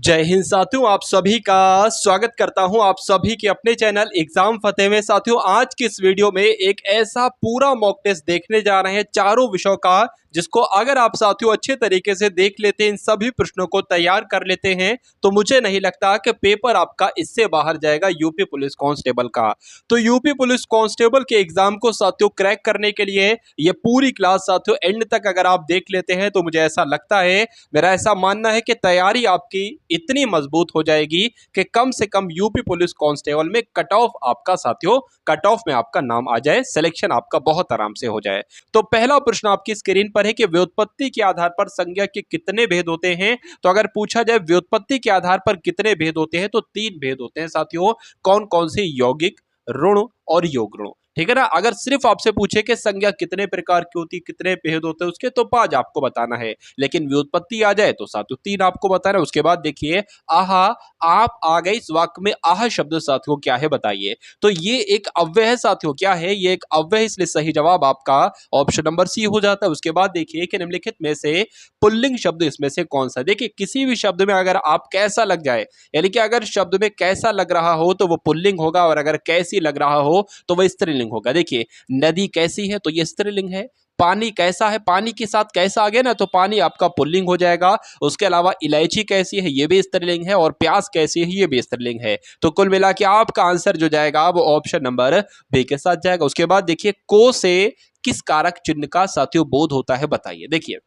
जय हिंद साथियों, आप सभी का स्वागत करता हूं आप सभी के अपने चैनल एग्जाम फतेह में। साथियों, आज की इस वीडियो में एक ऐसा पूरा मॉक टेस्ट देखने जा रहे हैं चारों विषयों का, जिसको अगर आप साथियों अच्छे तरीके से देख लेते हैं, इन सभी प्रश्नों को तैयार कर लेते हैं, तो मुझे नहीं लगता कि पेपर आपका इससे बाहर जाएगा यूपी पुलिस कांस्टेबल का। तो यूपी पुलिस कांस्टेबल के एग्जाम को साथियों क्रैक करने के लिए ये पूरी क्लास साथियों एंड तक अगर आप देख लेते हैं, तो मुझे ऐसा लगता है, मेरा ऐसा मानना है कि तैयारी आपकी इतनी मजबूत हो जाएगी कि कम से कम यूपी पुलिस कांस्टेबल में कट ऑफ आपका साथियों, कट ऑफ में आपका नाम आ जाए, सिलेक्शन आपका बहुत आराम से हो जाए। तो पहला प्रश्न आपकी स्क्रीन पर है कि व्युत्पत्ति के आधार पर संज्ञा के कितने भेद होते हैं। तो अगर पूछा जाए व्युत्पत्ति के आधार पर कितने भेद होते हैं, तो 3 भेद होते हैं साथियों। कौन कौन से? यौगिक, ऋण और योग ऋण। ठीक है ना। अगर सिर्फ आपसे पूछे कि संज्ञा कितने प्रकार की होती, कितने भेद होते हैं उसके, तो 5 आपको बताना है। लेकिन व्युत्पत्ति आ जाए तो साथियों 3 आपको बताना है। उसके बाद देखिए, आहा, आप आ गए, इस वाक्य में आहा शब्द साथियों क्या है बताइए। तो ये एक अव्यय है साथियों। क्या है? ये एक अव्यय है, इसलिए सही जवाब आपका ऑप्शन नंबर सी हो जाता है। उसके बाद देखिए कि निम्नलिखित में से पुल्लिंग शब्द इसमें से कौन सा। देखिए, किसी भी शब्द में अगर आप कैसा लग जाए, यानी कि अगर शब्द में कैसा लग रहा हो तो वो पुल्लिंग होगा, और अगर कैसी लग रहा हो तो वह स्त्रीलिंग होगा। देखिए, नदी कैसी है तो ये स्त्रीलिंग है। पानी कैसा है, पानी के साथ कैसा आ गया ना, तो पानी आपका पुल्लिंग हो जाएगा। उसके अलावा इलायची कैसी है, ये भी स्त्रीलिंग है, और प्याज कैसी है, ये भी स्त्रीलिंग है। तो कुल मिला के आपका आंसर जो जाएगा वो ऑप्शन नंबर बी के साथ जाएगा। उसके बाद देखिए, को से किस कारक चिन्ह का साथियों बोध होता है बताइए। देखिए,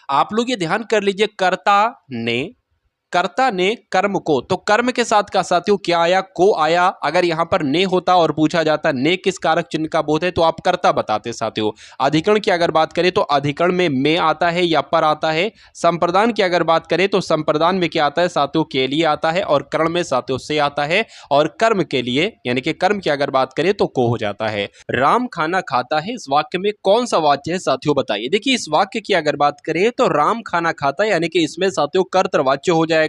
आप लोग ये ध्यान कर लीजिए, कर्ता ने कर्म को, तो कर्म के साथ का साथियों क्या आया? को आया। अगर यहां पर ने होता और पूछा जाता ने किस कारक चिन्ह का बोध है, तो आप कर्ता बताते साथियों। अधिकरण की अगर बात करें तो अधिकरण में आता है या पर आता है। संप्रदान की अगर बात करें तो संप्रदान में क्या आता है साथियों? के लिए आता है, और कर्ण में साथियों से आता है, और कर्म के लिए यानी कि कर्म की अगर बात करें तो को हो जाता है। राम खाना खाता है, इस वाक्य में कौन सा वाच्य है साथियों बताइए। देखिए, इस वाक्य की अगर बात करें तो राम खाना खाता है, यानी कि इसमें साथियों कर्तृवाच्य हो जाएगा।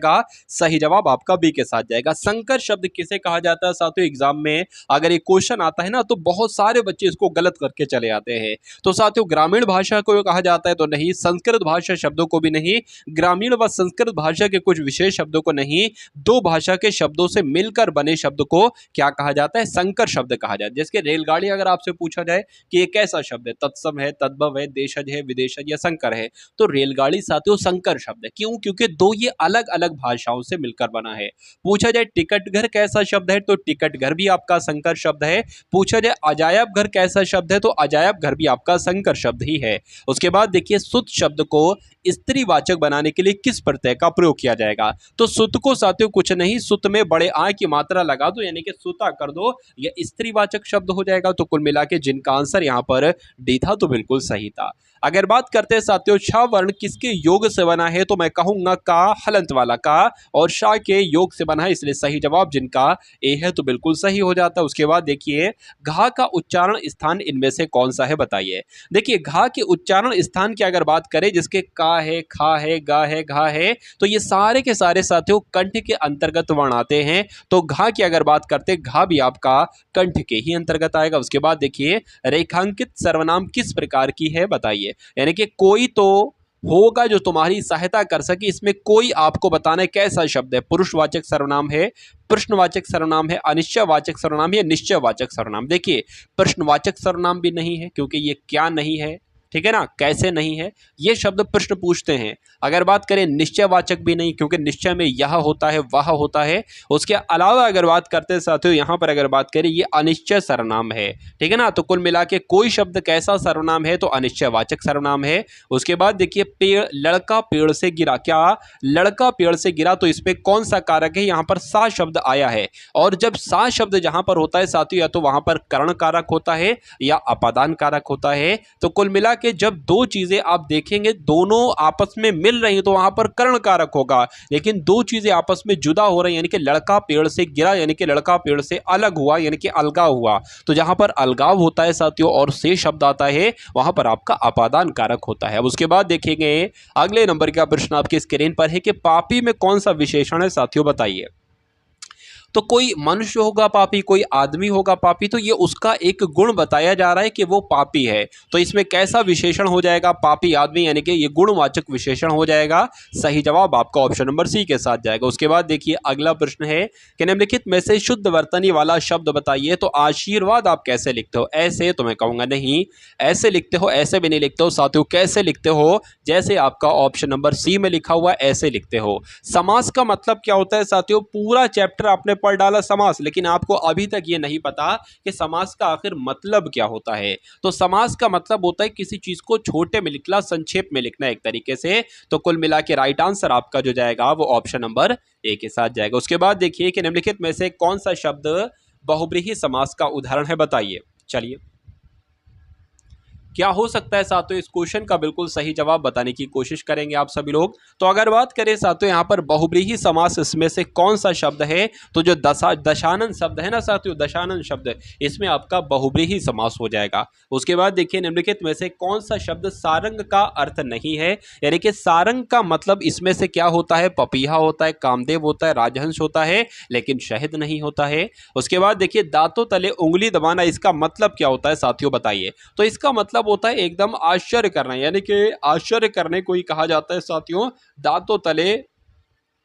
सही जवाब आपका बी के साथ जाएगा। संकर शब्द किसे कहा जाता है साथियों? एग्जाम में अगर एक क्वेश्चन आता है ना, तो बहुत सारे बच्चे इसको गलत करके चले आते हैं। तो साथियों, ग्रामीण भाषा को कहा जाता है तो नहीं, संस्कृत भाषा शब्दों को भी नहीं, ग्रामीण व संस्कृत भाषा के कुछ विशेष शब्दों को नहीं, दो भाषा के शब्दों से मिलकर बने शब्द को क्या कहा जाता है? संकर शब्द कहा जाता है। जैसे रेलगाड़ी अगर आपसे पूछा जाए कि ये कैसा शब्द है, तत्सम है, तद्भव है, देशज है, विदेशज या संकर है, तो रेलगाड़ी साथियों संकर शब्द है। क्यों? क्योंकि दो ये अलग अलग भाषाओं से मिलकर बना है। पूछा जाए टिकट घर कैसा शब्द है, तो टिकट घर भी आपका संकर शब्द है। पूछा जाए अजायब घर कैसा शब्द है, तो अजायब घर भी आपका संकर शब्द ही है। उसके बाद देखिए, सुत शब्द को स्त्रीवाचक बनाने के लिए किस प्रत्यय का प्रयोग किया जाएगा। तो सुत को साथियों कुछ नहीं, सुत में बड़े आ की मात्रा लगा दो, यानी कि सुता कर दो, यह स्त्रीवाचक शब्द हो जाएगा। तो कुल मिला के जिनका आंसर यहां पर डी था, तो बिल्कुल सही था। अगर बात करते हैं साथियों, छा वर्ण किसके योग से बना है, तो मैं कहूंगा का, हलंत वाला का, और शाह के योग से बना है, इसलिए सही जवाब जिनका ए है, तो बिल्कुल सही हो जाता है। उसके बाद देखिए, घा का उच्चारण स्थान इनमें से कौन सा है बताइए। देखिए, घा के उच्चारण स्थान की अगर बात करें, जिसके का है, खा है, गा है, घा है, तो ये सारे के सारे साथियों कंठ के अंतर्गत वर्ण आते हैं। तो घा की अगर बात करते हैं, घा भी आपका कंठ के ही अंतर्गत आएगा। उसके बाद देखिए, रेखांकित सर्वनाम किस प्रकार की है बताइए। यानी कि कोई तो होगा जो तुम्हारी सहायता कर सके, इसमें कोई आपको बताना है कैसा शब्द है। पुरुषवाचक सर्वनाम है, प्रश्नवाचक सर्वनाम है, अनिश्चयवाचक सर्वनाम है, निश्चयवाचक सर्वनाम। देखिए, प्रश्नवाचक सर्वनाम भी नहीं है, क्योंकि ये क्या नहीं है, ठीक है ना, कैसे नहीं है, ये शब्द प्रश्न पूछते हैं। अगर बात करें निश्चयवाचक भी नहीं, क्योंकि निश्चय में यह होता है, वह होता है। उसके अलावा अगर बात करते हैं साथियों, यहां पर अगर बात करें, ये अनिश्चय सर्वनाम है, ठीक है ना। तो कुल मिला के कोई शब्द कैसा सर्वनाम है, तो अनिश्चयवाचक सर्वनाम है। उसके बाद देखिए, पेड़, लड़का पेड़ से गिरा, क्या लड़का पेड़ से गिरा, तो इसमें कौन सा कारक है, यहां पर सा शब्द आया है। और जब सा शब्द जहां पर होता है साथियों, या तो वहां पर कर्ण कारक होता है या अपादान कारक होता है। तो कुल मिला कि जब दो चीजें आप देखेंगे दोनों आपस में मिल रही हैं, तो वहां पर कर्ण कारक होगा। लेकिन दो चीजें आपस में जुदा हो रही हैं, यानी कि लड़का पेड़ से गिरा, यानी कि लड़का पेड़ से अलग हुआ, यानी कि अलगाव हुआ। तो जहां पर अलगाव होता है साथियों और से शब्द आता है, वहां पर आपका अपादान कारक होता है। अब उसके बाद देखेंगे, अगले नंबर का प्रश्न आपकी स्क्रीन पर है कि पापी में कौन सा विशेषण है साथियों बताइए। तो कोई मनुष्य होगा पापी, कोई आदमी होगा पापी, तो ये उसका एक गुण बताया जा रहा है कि वो पापी है। तो इसमें कैसा विशेषण हो जाएगा? पापी आदमी, यानी कि ये गुणवाचक विशेषण हो जाएगा। सही जवाब आपका ऑप्शन नंबर सी के साथ जाएगा। उसके बाद देखिए अगला प्रश्न है कि निम्नलिखित में से शुद्ध वर्तनी वाला शब्द बताइए। तो आशीर्वाद आप कैसे लिखते हो? ऐसे तो मैं कहूंगा नहीं, ऐसे लिखते हो, ऐसे भी नहीं लिखते हो साथियों। कैसे लिखते हो? जैसे आपका ऑप्शन नंबर सी में लिखा हुआ है, ऐसे लिखते हो। समास का मतलब क्या होता है साथियों? पूरा चैप्टर आपने पढ़ डाला समास, लेकिन आपको अभी तक ये नहीं पता कि समास का आखिर मतलब क्या होता है। तो समास का मतलब होता है किसी चीज को छोटे में लिखना, संक्षेप में लिखना एक तरीके से। तो कुल मिला के राइट आंसर आपका जो जाएगा वो ऑप्शन नंबर ए के साथ जाएगा। उसके बाद देखिए कि निम्नलिखित में से कौन सा शब्द बहुब्रीहि समास का उदाहरण है? बताइए। चलिए, क्या हो सकता है साथियों? इस क्वेश्चन का बिल्कुल सही जवाब बताने की कोशिश करेंगे आप सभी लोग। तो अगर बात करें साथियों यहाँ पर बहुब्रीहि समास, इसमें से कौन सा शब्द है? तो जो दशानन शब्द है ना साथियों, दशानन शब्द, इसमें आपका बहुब्रीहि समास हो जाएगा। उसके बाद देखिए निम्नलिखित में से कौन सा शब्द सारंग का अर्थ नहीं है? यानी कि सारंग का मतलब इसमें से क्या होता है? पपीहा होता है, कामदेव होता है, राजहंस होता है, लेकिन शहद नहीं होता है। उसके बाद देखिए दांतों तले उंगली दबाना, इसका मतलब क्या होता है साथियों? बताइए। तो इसका मतलब होता है एकदम आश्चर्य करना, यानी कि आश्चर्य करने को ही कहा जाता है साथियों, दांतों तले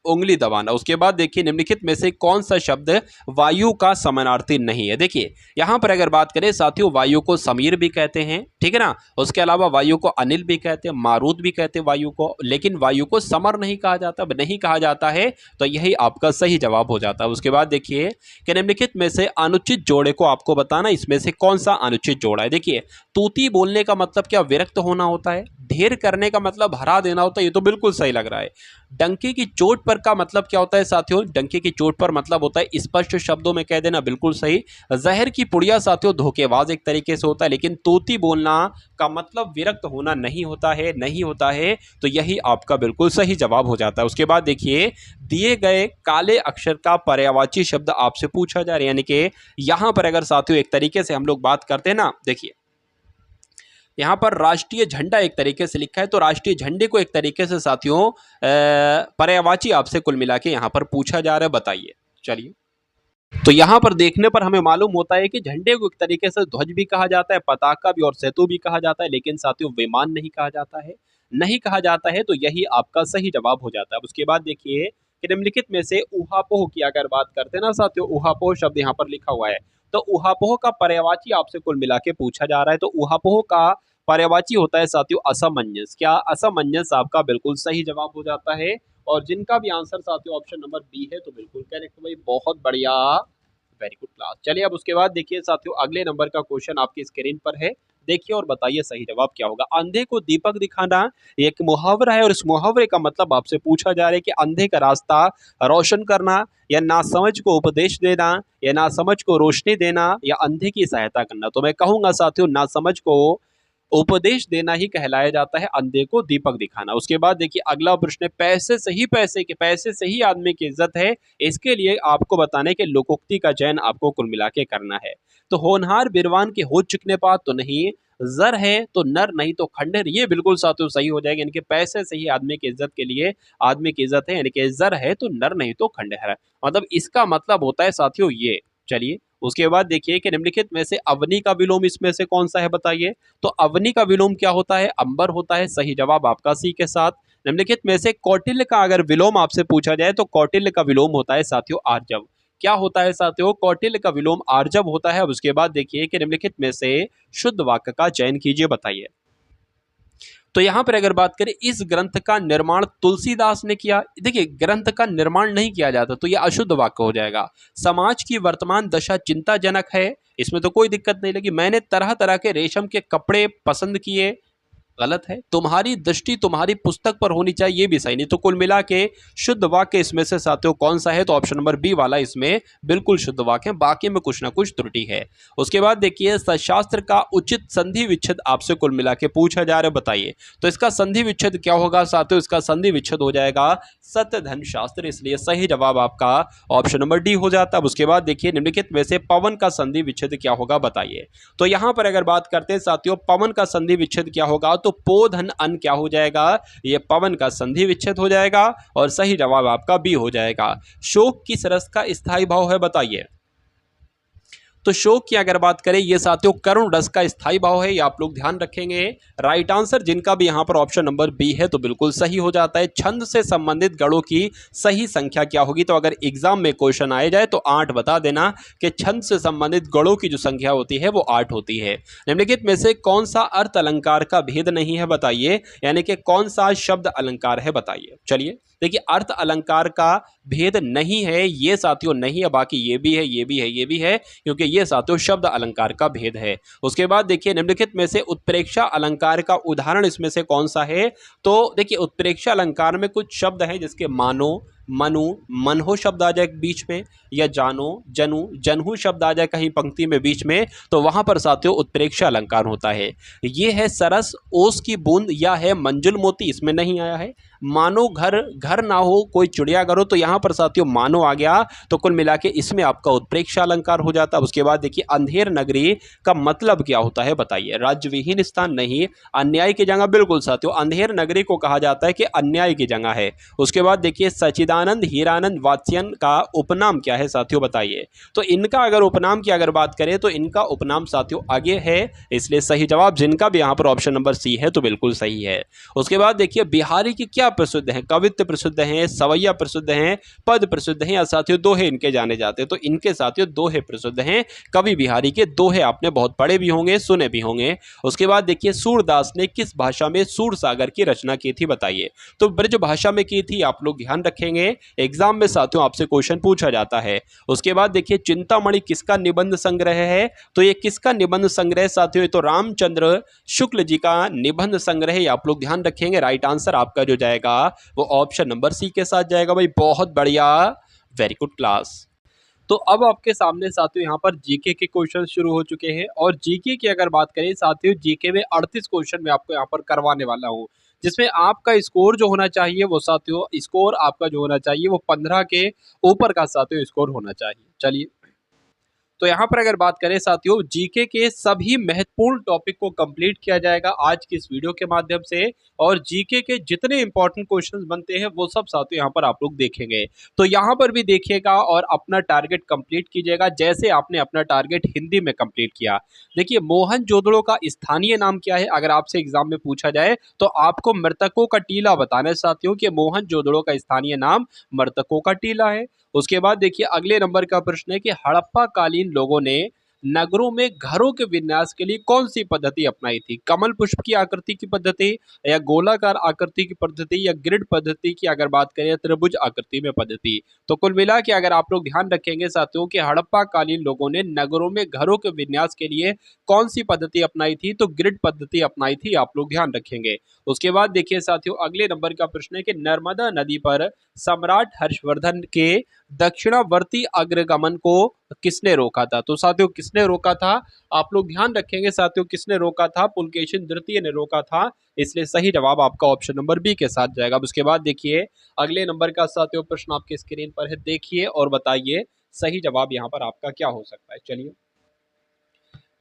उंगली दबाना। उसके बाद देखिए निम्नलिखित में से कौन सा शब्द वायु का समानार्थी नहीं है? देखिए यहां पर अगर बात करें साथियों, वायु को समीर भी कहते हैं, ठीक है ना। उसके अलावा वायु को अनिल भी कहते हैं, मारुत भी कहते हैं वायु को, लेकिन वायु को समर नहीं कहा जाता, नहीं कहा जाता है। तो यही आपका सही जवाब हो जाता है। उसके बाद देखिए कि निम्नलिखित में से अनुचित जोड़े को आपको बताना, इसमें से कौन सा अनुचित जोड़ा है? देखिए तूती बोलने का मतलब क्या? विरक्त होना होता है। ढेर करने का मतलब हरा देना होता है, ये तो बिल्कुल सही लग रहा है। डंके की चोट पर का मतलब क्या होता है साथियों? डंके की चोट पर मतलब होता है स्पष्ट शब्दों में कह देना, बिल्कुल सही। जहर की पुड़िया साथियों धोखेबाज एक तरीके से होता है, लेकिन तोती बोलना का मतलब विरक्त होना नहीं होता है, नहीं होता है। तो यही आपका बिल्कुल सही जवाब हो जाता है। उसके बाद देखिए दिए गए काले अक्षर का पर्यायवाची शब्द आपसे पूछा जा रहा है, यानी कि यहां पर अगर साथियों एक तरीके से हम लोग बात करते हैं ना, देखिए यहाँ पर राष्ट्रीय झंडा एक तरीके से लिखा है, तो राष्ट्रीय झंडे को एक तरीके से साथियों पर्यायवाची आपसे कुल मिला के यहाँ पर पूछा जा रहा है। बताइए। चलिए, तो यहाँ पर देखने पर हमें मालूम होता है कि झंडे को एक तरीके से ध्वज भी कहा जाता है, पताका भी और सेतु भी कहा जाता है, लेकिन साथियों विमान नहीं कहा जाता है, नहीं कहा जाता है। तो यही आपका सही जवाब हो जाता है। उसके बाद देखिए कि निम्नलिखित में से ऊहापोह की अगर बात करते हैं ना साथियों, ऊहापोह शब्द यहाँ पर लिखा हुआ है, तो ऊहापोह का पर्यायवाची आपसे कुल मिला के पूछा जा रहा है। तो ऊहापोह का पर्यायवाची होता है साथियों असमंजस। क्या? असमंजस आपका बिल्कुल सही जवाब हो जाता है। और जिनका भी आंसर साथियों ऑप्शन नंबर बी है, तो बिल्कुल करेक्ट भाई, बहुत बढ़िया, वेरी गुड क्लास। चलिए अब उसके बाद देखिए साथियों अगले नंबर का क्वेश्चन आपकी स्क्रीन पर है, देखिए और बताइए सही जवाब क्या होगा। अंधे को दीपक दिखाना एक मुहावरा है, और इस मुहावरे का मतलब आपसे पूछा जा रहा है कि अंधे का रास्ता रोशन करना, या नासमझ को उपदेश देना, या नासमझ को रोशनी देना, या अंधे की सहायता करना। तो मैं कहूंगा साथियों नासमझ को उपदेश देना ही कहलाया जाता है, अंधे को दीपक दिखाना। उसके बाद देखिए अगला प्रश्न है, पैसे से ही पैसे से ही आदमी की इज्जत है, इसके लिए आपको बताने के लोकोक्ति का चयन आपको कुल मिला के करना है। तो होनहार बिरवान के हो चुकने पात तो नहीं, जर है तो नर नहीं तो खंडहर, ये बिल्कुल साथियों सही हो जाएगा। यानी कि पैसे से ही आदमी की इज्जत के लिए आदमी की इज्जत है, यानी कि जर है तो नर नहीं तो खंडहर है, मतलब इसका मतलब होता है साथियों ये। चलिए उसके बाद देखिए कि निम्नलिखित में से अवनी का विलोम इसमें से कौन सा है? बताइए। तो अवनी का विलोम क्या होता है? अंबर होता है। सही जवाब आपका सी के साथ। निम्नलिखित में से कौटिल्य का अगर विलोम आपसे पूछा जाए, तो कौटिल्य का विलोम होता है साथियों आर्जव। क्या होता है साथियों? कौटिल्य का विलोम आर्जव होता है। अब उसके बाद देखिए कि निम्नलिखित में से शुद्ध वाक्य का चयन कीजिए, बताइए। तो यहां पर अगर बात करें, इस ग्रंथ का निर्माण तुलसीदास ने किया, देखिए ग्रंथ का निर्माण नहीं किया जाता, तो यह अशुद्ध वाक्य हो जाएगा। समाज की वर्तमान दशा चिंताजनक है, इसमें तो कोई दिक्कत नहीं लगी। मैंने तरह तरह के रेशम के कपड़े पसंद किए, गलत है। तुम्हारी दृष्टि तुम्हारी पुस्तक पर होनी चाहिए, ये भी सही नहीं। तो कुल मिला के शुद्ध वाक्य इसमें से साथियों कौन सा है? तो ऑप्शन नंबर बी वाला इसमें बिल्कुल शुद्ध वाक्य है, बाकी में कुछ ना कुछ त्रुटि है। उसके बाद देखिए शास्त्र का उचित संधि विच्छेद आपसे कुल मिला के पूछा जा रहा है, बताइए। तो इसका संधि विच्छेद क्या होगा साथियों? इसका संधि विच्छेद हो जाएगा सत्य धन शास्त्र, इसलिए सही जवाब आपका ऑप्शन नंबर डी हो जाता है। उसके बाद देखिए निम्नलिखित में से पवन का संधि विच्छेद क्या होगा? बताइए। तो यहां पर अगर बात करते हैं साथियों पवन का संधि विच्छेद क्या होगा, तो तो पो धन अन क्या हो जाएगा, ये पवन का संधि विच्छेद हो जाएगा और सही जवाब आपका बी हो जाएगा। शोक किस रस का स्थायी भाव है बताइए। तो शोक की अगर बात करें ये साथियों करुण रस का स्थायी भाव है, ये आप लोग ध्यान रखेंगे। राइट आंसर जिनका भी यहां पर ऑप्शन नंबर बी है तो बिल्कुल सही हो जाता है। छंद से संबंधित गणों की सही संख्या क्या होगी, तो अगर एग्जाम में क्वेश्चन आए जाए तो 8 बता देना कि छंद से संबंधित गणों की जो संख्या होती है वो 8 होती है। निम्नलिखित में से कौन सा अर्थ अलंकार का भेद नहीं है बताइए, यानी कि कौन सा शब्द अलंकार है बताइए। चलिए देखिए, अर्थ अलंकार का भेद नहीं है ये साथियों नहीं है, बाकी ये भी है, ये भी है, ये भी है, क्योंकि ये साथियों शब्द अलंकार का भेद है। उसके बाद देखिए निम्नलिखित में से उत्प्रेक्षा अलंकार का उदाहरण इसमें से कौन सा है, तो देखिए उत्प्रेक्षा अलंकार में कुछ शब्द हैं जिसके मानो, मनु, मनहो शब्द आ जाए बीच में, या जानो, जनु, जनहु शब्द आ जाए कहीं पंक्ति में बीच में, तो वहां पर साथियों उत्प्रेक्षा अलंकार होता है। ये है सरस, ओस की बूंद, या है मंजुल मोती, इसमें नहीं आया है। मानो घर, घर ना हो कोई चिड़िया घर हो, तो यहां पर साथियों मानो आ गया, तो कुल मिला के इसमें आपका उत्प्रेक्षा अलंकार हो जाता है। उसके बाद देखिए अंधेर नगरी का मतलब क्या होता है बताइए। राज्य विहीन स्थान नहीं, अन्याय की जगह, बिल्कुल साथियों अंधेर नगरी को कहा जाता है कि अन्याय की जगह है। उसके बाद देखिए सचिदानंद हीरानंद वात्स्यन का उपनाम क्या है साथियों बताइए। तो इनका अगर उपनाम की अगर बात करें तो इनका उपनाम साथियों आगे है, इसलिए सही जवाब जिनका भी यहां पर ऑप्शन नंबर सी है तो बिल्कुल सही है। उसके बाद देखिए बिहारी की क्या प्रसिद्ध है, कवित्व प्रसिद्ध हैं, सवैया प्रसिद्ध हैं, पद प्रसिद्ध हैं, या साथियों दोहे इनके जाने जाते हैं, तो इनके साथियों दोहे प्रसिद्ध हैं। कवि बिहारी के दोहे आपने बहुत पढ़े भी होंगे, सुने भी होंगे। उसके बाद देखिए सूरदास ने किस भाषा में सूर सागर की रचना की थी बताइए। तो ब्रज भाषा में की थी, आप लोग ध्यान रखेंगे एग्जाम में साथियों आपसे क्वेश्चन पूछा जाता है। उसके बाद देखिए चिंतामणि किसका निबंध संग्रह है, तो ये किसका निबंध संग्रह साथियों, तो रामचंद्र शुक्ल जी का निबंध संग्रह, आप लोग ध्यान रखेंगे। राइट आंसर आपका जो जाएगा वो ऑप्शन नंबर सी के साथ जाएगा भाई, बहुत बढ़िया, वेरी गुड क्लास। तो अब आपके सामने साथियों यहाँ पर जीके के क्वेश्चन शुरू हो चुके हैं, और जीके की अगर बात करें साथियों जीके में 38 क्वेश्चन मैं आपको यहाँ पर करवाने वाला हूँ, जिसमें आपका स्कोर जो होना चाहिए वो साथियों स्कोर आपका जो होना चाहिए वो 15 के ऊपर का साथियों स्कोर होना चाहिए। चलिए तो यहाँ पर अगर बात करें साथियों जीके के सभी महत्वपूर्ण टॉपिक को कंप्लीट किया जाएगा आज की इस वीडियो के माध्यम से, और जीके के जितने इंपॉर्टेंट क्वेश्चंस बनते हैं वो सब साथियों यहाँ पर आप लोग देखेंगे। तो यहाँ पर भी देखिएगा और अपना टारगेट कंप्लीट कीजिएगा जैसे आपने अपना टारगेट हिंदी में कंप्लीट किया। देखिए मोहनजोदड़ो का स्थानीय नाम क्या है, अगर आपसे एग्जाम में पूछा जाए तो आपको मृतकों का टीला बताना है साथियों कि मोहनजोदड़ो का स्थानीय नाम मृतकों का टीला है। उसके बाद देखिए अगले नंबर का प्रश्न है कि हड़प्पा कालीन लोगों ने नगरों में घरों के विन्यास के लिए कौन सी पद्धति अपनाई थी, कमल पुष्प की आकृति की पद्धति, या गोलाकार आकृति की पद्धति, या ग्रिड पद्धति की अगर बात करें त्रिभुज आकृति में पद्धति। तो कुल मिला के अगर आप लोग ध्यान रखेंगे साथियों कि हड़प्पा कालीन लोगों ने नगरों में घरों के विन्यास के लिए कौन सी पद्धति अपनाई थी, तो ग्रिड पद्धति अपनाई थी, आप लोग ध्यान रखेंगे। उसके बाद देखिए साथियों अगले नंबर का प्रश्न है कि नर्मदा नदी पर सम्राट हर्षवर्धन के दक्षिणावर्ती अग्रगमन को किसने रोका था, तो साथियों किसने रोका था, आप लोग ध्यान रखेंगे साथियों किसने रोका था, पुलकेशिन द्वितीय ने रोका था, इसलिए सही जवाब आपका ऑप्शन नंबर बी के साथ जाएगा। अब उसके बाद देखिए अगले नंबर का साथियों प्रश्न आपके स्क्रीन पर है, देखिए और बताइए सही जवाब यहाँ पर आपका क्या हो सकता है। चलिए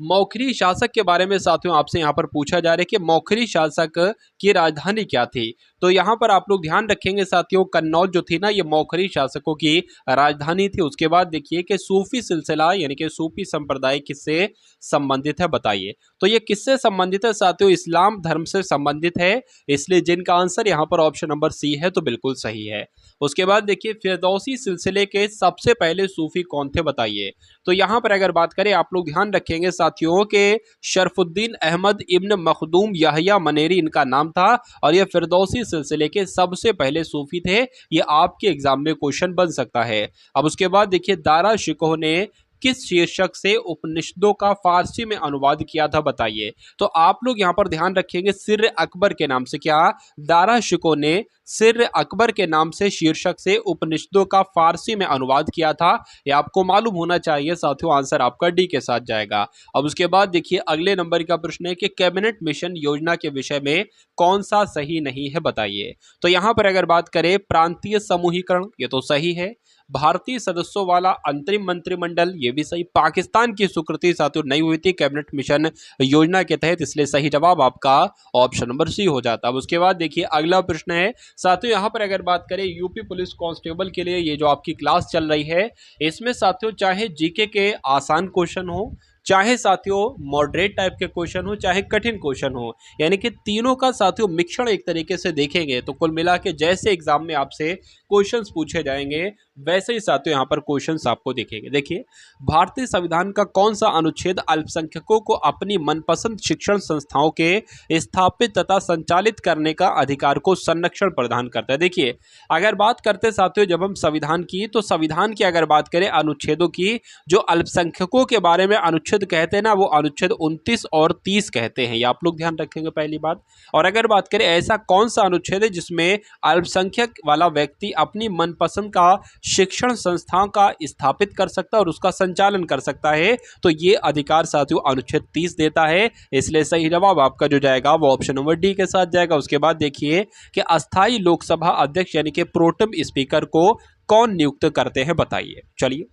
मौखरी शासक के बारे में साथियों आपसे यहाँ पर पूछा जा रहा है कि मौखरी शासक की राजधानी क्या थी, तो यहाँ पर आप लोग ध्यान रखेंगे साथियों कन्नौज जो थी ना ये मौखरी शासकों की राजधानी थी। उसके बाद देखिए कि सूफी सिलसिला यानी कि सूफी संप्रदाय किससे संबंधित है बताइए, तो ये किससे संबंधित है साथियों, इस्लाम धर्म से संबंधित है, इसलिए जिनका आंसर यहाँ पर ऑप्शन नंबर सी है तो बिल्कुल सही है। उसके बाद देखिए फिरदौसी सिलसिले के सबसे पहले सूफी कौन थे बताइए, तो यहाँ पर अगर बात करें आप लोग ध्यान रखेंगे साथियों के शरफुद्दीन अहमद इब्न मखदूम याहिया मनेरी इनका नाम था, और ये फिरदौसी सिलसिले के सबसे पहले सूफी थे, ये आपके एग्जाम में क्वेश्चन बन सकता है। अब उसके बाद देखिए दारा शिकोह ने किस शीर्षक से उपनिषदों का फारसी में अनुवाद किया था बताइए, तो आप लोग यहाँ पर ध्यान रखेंगे सिर अकबर के नाम से क्या दारा शिकोह ने सिर अकबर के नाम से शीर्षक से उपनिषदों का फारसी में अनुवाद किया था? ये आपको मालूम होना चाहिए साथियों, आंसर आपका डी के साथ जाएगा। अब उसके बाद देखिए अगले नंबर का प्रश्न है कि कैबिनेट मिशन योजना के विषय में कौन सा सही नहीं है बताइए। तो यहां पर अगर बात करें प्रांतीय समूहीकरण, ये तो सही है। भारतीय सदस्यों वाला अंतरिम मंत्रिमंडल, ये भी सही। पाकिस्तान की स्वीकृति साथियों नहीं हुई थी कैबिनेट मिशन योजना के तहत, इसलिए सही जवाब आपका ऑप्शन नंबर सी हो जाता है। अब उसके बाद देखिए अगला प्रश्न है साथियों, यहाँ पर अगर बात करें यूपी पुलिस कांस्टेबल के लिए ये जो आपकी क्लास चल रही है, इसमें साथियों चाहे जीके के आसान क्वेश्चन हो, चाहे साथियों मॉडरेट टाइप के क्वेश्चन हो, चाहे कठिन क्वेश्चन हो, यानी कि तीनों का साथियों मिश्रण एक तरीके से देखेंगे तो कुल मिला के जैसे एग्जाम में आपसे क्वेश्चंस पूछे जाएंगे वैसे ही साथियों यहाँ पर क्वेश्चंस आपको दिखेंगे। देखिए भारतीय संविधान का कौन सा अनुच्छेद अल्पसंख्यकों को अपनी मनपसंद शिक्षण संस्थाओं के स्थापित तथा संचालित करने का अधिकार को संरक्षण प्रदान करता है? देखिए अगर बात करते साथियों जब हम संविधान की, तो संविधान की अगर बात करें अनुच्छेदों की, जो अल्पसंख्यकों के बारे में अनुच्छेद कहते हैं ना, वो अनुच्छेद 29 और 30 कहते हैं, ये आप लोग ध्यान रखेंगे पहली बात। और अगर बात करें ऐसा कौन सा अनुच्छेद है जिसमें अल्पसंख्यक वाला व्यक्ति अपनी मनपसंद का शिक्षण संस्थाओं का स्थापित कर सकता है और उसका संचालन कर सकता है, तो ये अधिकार साथियों अनुच्छेद 30 देता है। इसलिए सही जवाब आपका जो जाएगा वो ऑप्शन नंबर डी के साथ जाएगा। उसके बाद देखिए कि अस्थायी लोकसभा अध्यक्ष यानी कि प्रोटेम स्पीकर को कौन नियुक्त करते हैं बताइए। चलिए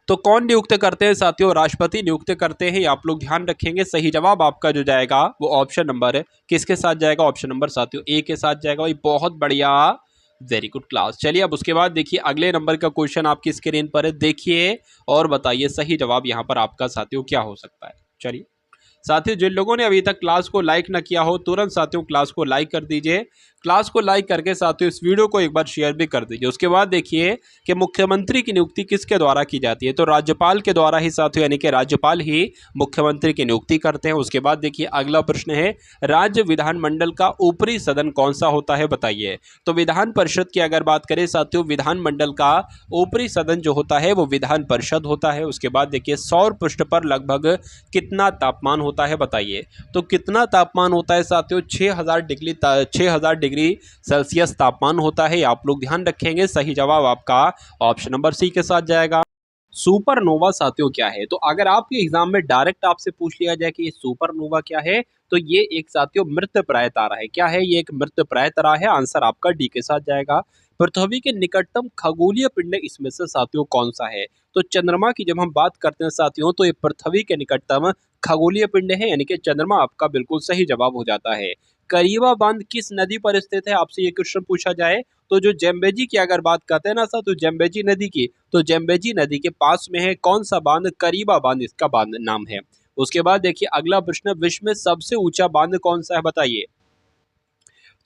तो कौन नियुक्त करते हैं साथियों? राष्ट्रपति नियुक्त करते हैं, आप लोग ध्यान रखेंगे। सही जवाब आपका जो जाएगा वो ऑप्शन नंबर किसके साथ जाएगा? ऑप्शन नंबर साथियों ए के साथ जाएगा। भाई बहुत बढ़िया, वेरी गुड क्लास। चलिए अब उसके बाद देखिए अगले नंबर का क्वेश्चन आपकी स्क्रीन पर है, देखिए और बताइए सही जवाब यहाँ पर आपका साथियों क्या हो सकता है। चलिए साथियों जिन लोगों ने अभी तक क्लास को लाइक ना किया हो तुरंत साथियों क्लास को लाइक कर दीजिए। क्लास को लाइक करके साथियों इस वीडियो को एक बार शेयर भी कर दीजिए। उसके बाद देखिए कि मुख्यमंत्री की नियुक्ति किसके द्वारा की जाती है? तो राज्यपाल के द्वारा ही साथियों, यानी कि राज्यपाल ही मुख्यमंत्री की नियुक्ति करते हैं। उसके बाद देखिए अगला प्रश्न है राज्य विधानमंडल का ऊपरी सदन कौन सा होता है बताइए। तो विधान परिषद की अगर बात करें साथियों, विधानमंडल का ऊपरी सदन जो होता है वो विधान परिषद होता है। उसके बाद देखिए सौर पृष्ठ पर लगभग कितना तापमान होता है बताइए। तो कितना तापमान होता है साथियों? 6000 डिग्री सेल्सियस तापमान होता है, आप लोग ध्यान रखेंगे। सही जवाब आपका ऑप्शन नंबर सी के साथ जाएगा। सुपरनोवा साथियों क्या है? तो अगर आपके एग्जाम में डायरेक्ट आपसे पूछ लिया जाए कि ये सुपरनोवा क्या है, तो ये एक साथियों मृतप्राय तारा है। क्या है? ये एक मृतप्राय तारा है, आंसर आपका डी के साथ जाएगा। पृथ्वी के निकटतम खगोलीय पिंड इसमें से साथियों कौन सा है? तो चंद्रमा की जब हम बात करते हैं साथियों, तो ये पृथ्वी के निकटतम खगोलीय पिंड है, यानी कि चंद्रमा आपका बिल्कुल सही जवाब हो जाता है। करीबा बांध किस नदी पर स्थित है? आपसे ये क्वेश्चन पूछा जाए तो जो जैम्बेजी की अगर बात करते हैं ना सर, तो जैम्बेजी नदी की, तो जैम्बेजी नदी के पास में है कौन सा बांध? करीबा बांध इसका बांध नाम है। उसके बाद देखिए अगला प्रश्न, विश्व में सबसे ऊंचा बांध कौन सा है बताइए।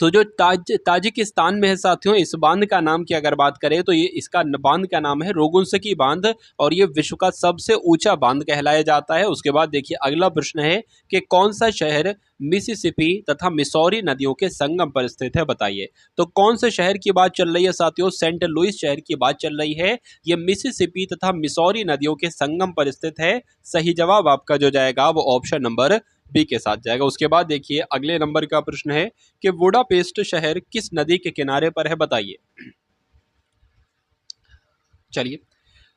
तो जो ताजिकिस्तान में है साथियों, इस बांध का नाम की अगर बात करें तो ये इसका बांध का नाम है रोगुंसकी बांध, और ये विश्व का सबसे ऊंचा बांध कहलाया जाता है। उसके बाद देखिए अगला प्रश्न है कि कौन सा शहर मिसिसिपी तथा मिसौरी नदियों के संगम पर स्थित है बताइए। तो कौन से शहर की बात चल रही है साथियों? सेंट लुइस शहर की बात चल रही है। ये मिसिसिपी तथा मिसौरी नदियों के संगम पर स्थित है। सही जवाब आपका जो जाएगा वो ऑप्शन नंबर बी के साथ जाएगा। उसके बाद देखिए अगले नंबर का प्रश्न है कि बुडापेस्ट शहर किस नदी के किनारे पर है बताइए। चलिए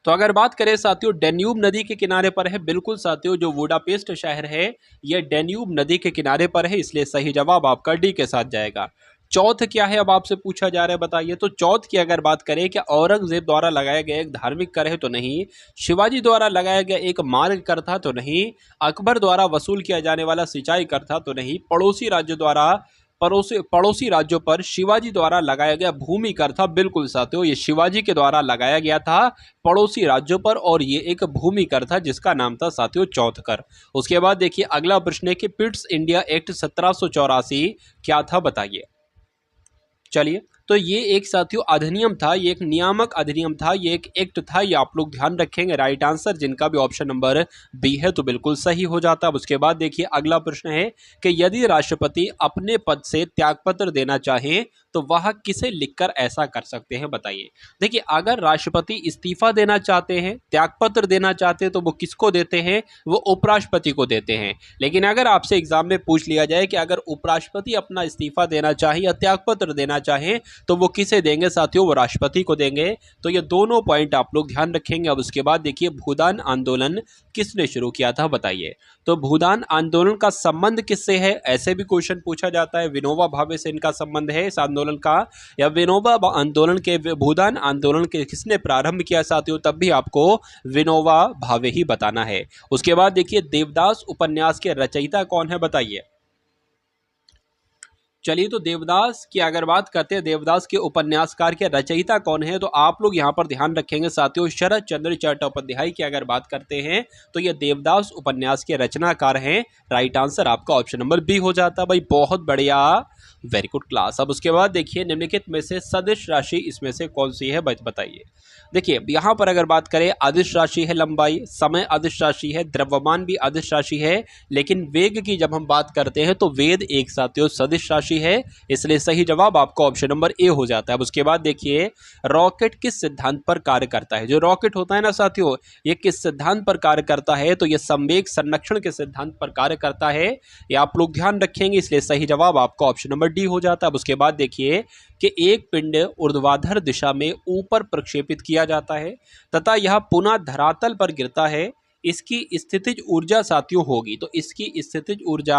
तो अगर बात करें साथियों, डेन्यूब नदी के किनारे पर है। बिल्कुल साथियों, जो बुडापेस्ट शहर है यह डेन्यूब नदी के किनारे पर है, इसलिए सही जवाब आपका डी के साथ जाएगा। चौथ क्या है अब आपसे पूछा जा रहा है बताइए। तो चौथ की अगर बात करें, क्या औरंगजेब द्वारा लगाया गया एक धार्मिक कर है? तो नहीं। शिवाजी द्वारा लगाया गया एक मार्ग कर था? तो नहीं। अकबर द्वारा वसूल किया जाने वाला सिंचाई कर था? तो नहीं। पड़ोसी राज्यों पर शिवाजी द्वारा लगाया गया भूमि कर था? बिल्कुल साथियों, ये शिवाजी के द्वारा लगाया गया था पड़ोसी राज्यों पर, और ये एक भूमि कर था जिसका नाम था साथियों चौथ कर। उसके बाद देखिए अगला प्रश्न है कि पिट्स इंडिया एक्ट 1784 क्या था बताइए। चलिए तो ये एक साथियों अधिनियम था, ये एक नियामक अधिनियम था, ये एक एक्ट था, ये आप लोग ध्यान रखेंगे। राइट आंसर जिनका भी ऑप्शन नंबर बी है तो बिल्कुल सही हो जाता है। अब उसके बाद देखिए अगला प्रश्न है कि यदि राष्ट्रपति अपने पद से त्यागपत्र देना चाहें तो वह किसे लिखकर ऐसा कर सकते हैं, बताइए। देखिए अगर राष्ट्रपति इस्तीफा देना चाहते हैं, त्यागपत्र देना चाहते हैं, तो वो किसको देते हैं, वो उपराष्ट्रपति को देते हैं। लेकिन अगर आपसे एग्जाम में पूछ लिया जाए कि अगर उपराष्ट्रपति अपना इस्तीफा देना चाहे या त्यागपत्र देना चाहें तो वो किसे देंगे साथियों, वो राष्ट्रपति को देंगे। तो ये दोनों पॉइंट आप लोग ध्यान रखेंगे। अब उसके बाद देखिए भूदान आंदोलन किसने शुरू किया था, बताइए। तो भूदान आंदोलन का संबंध किससे है, ऐसे भी क्वेश्चन पूछा जाता है। विनोबा भावे से इनका संबंध है इस आंदोलन का, या विनोबा आंदोलन के भूदान आंदोलन के किसने प्रारंभ किया साथियों, तब भी आपको विनोबा भावे ही बताना है। उसके बाद देखिए देवदास उपन्यास के रचयिता कौन है, बताइए। चलिए तो देवदास की अगर बात करते हैं, देवदास के उपन्यासकार के रचयिता कौन है, तो आप लोग यहां पर ध्यान रखेंगे साथियों शरद चंद्र चट्टोपाध्याय की अगर बात करते हैं तो ये देवदास उपन्यास के रचनाकार हैं। राइट आंसर आपका ऑप्शन नंबर बी हो जाता है भाई, बहुत बढ़िया, वेरी गुड क्लास। अब उसके बाद देखिए निम्नलिखित में से सदिश राशि इसमें से कौन सी है, बताइए। देखिए यहां पर अगर बात करें अदिश राशि है लंबाई, समय अदिश राशि है, द्रव्यमान भी अदिश राशि है, लेकिन वेग की जब हम बात करते हैं तो वेद एक साथियों सदिश राशि है, इसलिए सही जवाब आपका ऑप्शन नंबर ए हो जाता है। अब उसके बाद देखिए रॉकेट किस सिद्धांत पर कार्य करता है, जो रॉकेट होता है ना साथियों, ये किस सिद्धांत पर कार्य करता है, तो ये संवेग संरक्षण के सिद्धांत पर कार्य करता है, ये आप लोग ध्यान रखेंगे, इसलिए सही जवाब आपका ऑप्शन नंबर डी हो जाता है। अब उसके बाद देखिए कि एक पिंड ऊर्ध्वाधर दिशा में ऊपर प्रक्षेपित किया जाता है तथा यह पुनः धरातल पर गिरता है, इसकी स्थितिज ऊर्जा साथियों होगी, तो इसकी स्थितिज ऊर्जा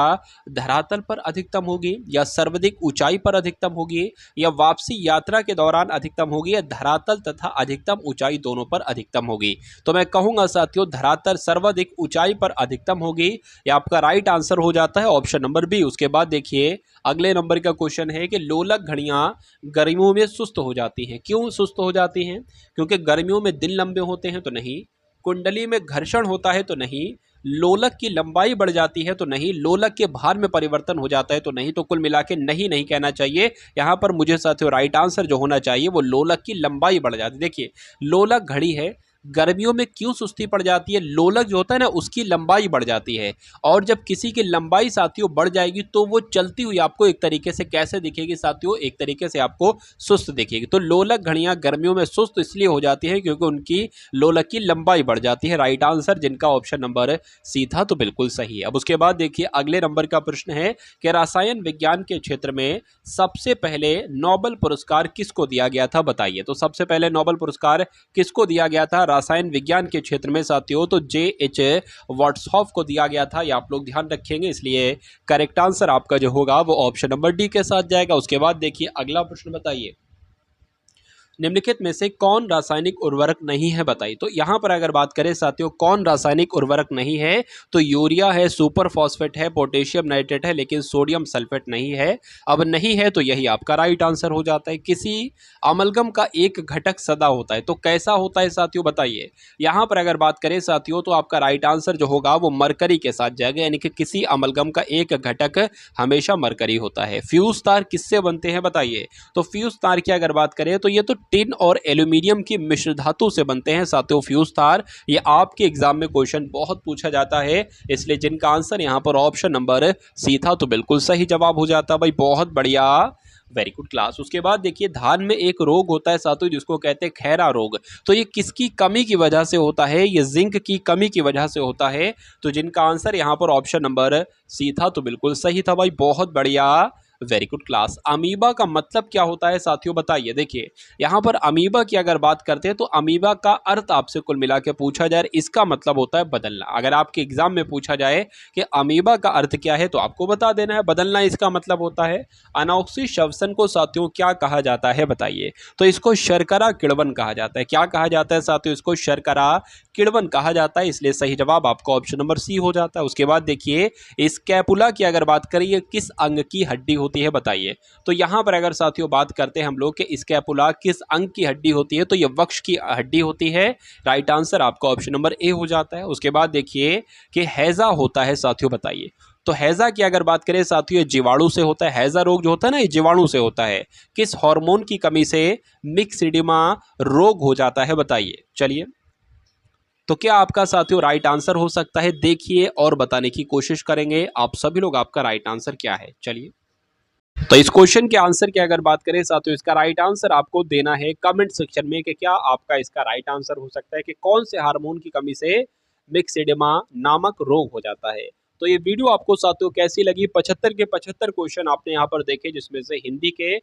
धरातल पर अधिकतम होगी या सर्वाधिक ऊंचाई पर अधिकतम होगी या वापसी यात्रा के दौरान अधिकतम होगी या धरातल तथा अधिकतम ऊंचाई दोनों पर अधिकतम होगी। तो मैं कहूंगा साथियों धरातल सर्वाधिक ऊंचाई पर अधिकतम होगी, यह आपका राइट आंसर हो जाता है ऑप्शन नंबर बी। उसके बाद देखिए अगले नंबर का क्वेश्चन है कि लोलक घड़ियां गर्मियों में सुस्त हो जाती हैं, क्यों सुस्त हो जाती हैं, क्योंकि गर्मियों में दिन लंबे होते हैं तो नहीं, कुंडली में घर्षण होता है तो नहीं, लोलक की लंबाई बढ़ जाती है तो नहीं, लोलक के भार में परिवर्तन हो जाता है तो नहीं, तो कुल मिला के नहीं कहना चाहिए। यहां पर मुझे साथियों राइट आंसर जो होना चाहिए वो लोलक की लंबाई बढ़ जाती है। देखिए लोलक घड़ी है, गर्मियों में क्यों सुस्ती पड़ जाती है, लोलक जो होता है ना उसकी लंबाई बढ़ जाती है, और जब किसी की लंबाई साथियों बढ़ जाएगी तो वो चलती हुई आपको एक तरीके से कैसे दिखेगी साथियों, एक तरीके से आपको सुस्त दिखेगी। तो लोलक घड़ियां गर्मियों में सुस्त इसलिए हो जाती है क्योंकि उनकी लोलक की लंबाई बढ़ जाती है। राइट आंसर जिनका ऑप्शन नंबर सी था तो बिल्कुल सही है। अब उसके बाद देखिए अगले नंबर का प्रश्न है कि रसायन विज्ञान के क्षेत्र में सबसे पहले नोबेल पुरस्कार किसको दिया गया था, बताइए। तो सबसे पहले नोबेल पुरस्कार किसको दिया गया था रसायन विज्ञान के क्षेत्र में साथियों, तो J.H. वॉटसॉफ को दिया गया था, ये आप लोग ध्यान रखेंगे, इसलिए करेक्ट आंसर आपका जो होगा वो ऑप्शन नंबर डी के साथ जाएगा। उसके बाद देखिए अगला प्रश्न बताइए निम्नलिखित में से कौन रासायनिक उर्वरक नहीं है, बताइए। तो यहां पर अगर बात करें साथियों कौन रासायनिक उर्वरक नहीं है, तो यूरिया है, सुपर फॉस्फेट है, पोटेशियम नाइट्रेट है, लेकिन सोडियम सल्फेट नहीं है। अब नहीं है तो यही आपका राइट आंसर हो जाता है। किसी अमलगम का एक घटक सदा होता है, तो कैसा होता है साथियों, बताइए। यहां पर अगर बात करें साथियों तो आपका राइट आंसर जो होगा वो मरकरी के साथ जाएगा, यानी कि किसी अमलगम का एक घटक हमेशा मरकरी होता है। फ्यूज तार किससे बनते हैं, बताइए। तो फ्यूज तार की अगर बात करें तो ये तो टिन और एल्यूमिनियम की मिश्र धातु से बनते हैं साथियों फ्यूज तार, ये आपके एग्जाम में क्वेश्चन बहुत पूछा जाता है, इसलिए जिनका आंसर यहां पर ऑप्शन नंबर सी था तो बिल्कुल सही जवाब हो जाता भाई, बहुत बढ़िया, वेरी गुड क्लास। उसके बाद देखिए धान में एक रोग होता है साथियों जिसको कहते हैं खैरा रोग, तो ये किसकी कमी की वजह से होता है, ये जिंक की कमी की वजह से होता है, तो जिनका आंसर यहां पर ऑप्शन नंबर सी था तो बिल्कुल सही था भाई, बहुत बढ़िया, वेरी गुड क्लास। अमीबा का मतलब क्या होता है साथियों, बताइए। देखिए यहां पर अमीबा की अगर बात करते हैं तो अमीबा का अर्थ आपसे कुल मिला के पूछा जाए, इसका मतलब होता है बदलना। अगर आपके एग्जाम में पूछा जाए कि अमीबा का अर्थ क्या है तो आपको बता देना है बदलना इसका मतलब होता है। अनॉक्सी श्वसन को साथियों क्या कहा जाता है, बताइए। तो इसको शर्करा किण्वन कहा जाता है, क्या कहा जाता है साथियों, इसको शर्करा किण्वन कहा जाता है, इसलिए सही जवाब आपका ऑप्शन नंबर सी हो जाता है। उसके बाद देखिए स्कैपुला की अगर बात करिए किस अंग की हड्डी होती है, बताइए। तो यहां पर अगर साथियों बात करते हैं हम लोग कि स्कैपुला किस अंग की हड्डी होती है, तो ये वक्ष की हड्डी होती है, राइट आंसर आपका ऑप्शन नंबर ए हो जाता है। उसके बाद देखिए कि हैजा होता है साथियों, बताइए। तो हैजा की अगर बात करें साथियों, ये जीवाणु से होता है। हैजा रोग जो होता है ना, ये जीवाणु से होता है। किस हार्मोन की कमी से मिक्सिडिमा रोग हो जाता है, बताइए। चलिए, तो क्या आपका साथियों राइट आंसर हो सकता है? देखिए और बताने की कोशिश करेंगे आप सभी लोग, आपका राइट आंसर क्या है। चलिए, तो इस क्वेश्चन के आंसर की अगर बात करें साथियों, इसका राइट आंसर आपको देना है कमेंट सेक्शन में कि क्या आपका इसका राइट आंसर हो सकता है कि कौन से हार्मोन की कमी से मिक्सिडिमा नामक रोग हो जाता है। तो ये वीडियो आपको साथियों कैसी लगी? 75 के 75 क्वेश्चन आपने यहाँ पर देखे, जिसमें से हिंदी के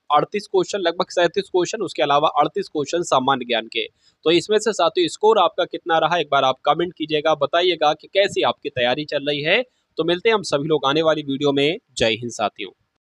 38 क्वेश्चन, लगभग 37 क्वेश्चन, उसके अलावा 38 क्वेश्चन सामान्य ज्ञान के। तो इसमें से साथियों स्कोर आपका कितना रहा, एक बार आप कमेंट कीजिएगा, बताइएगा कि कैसी आपकी तैयारी चल रही है। तो मिलते हैं हम सभी लोग आने वाली वीडियो में। जय हिंद साथियों।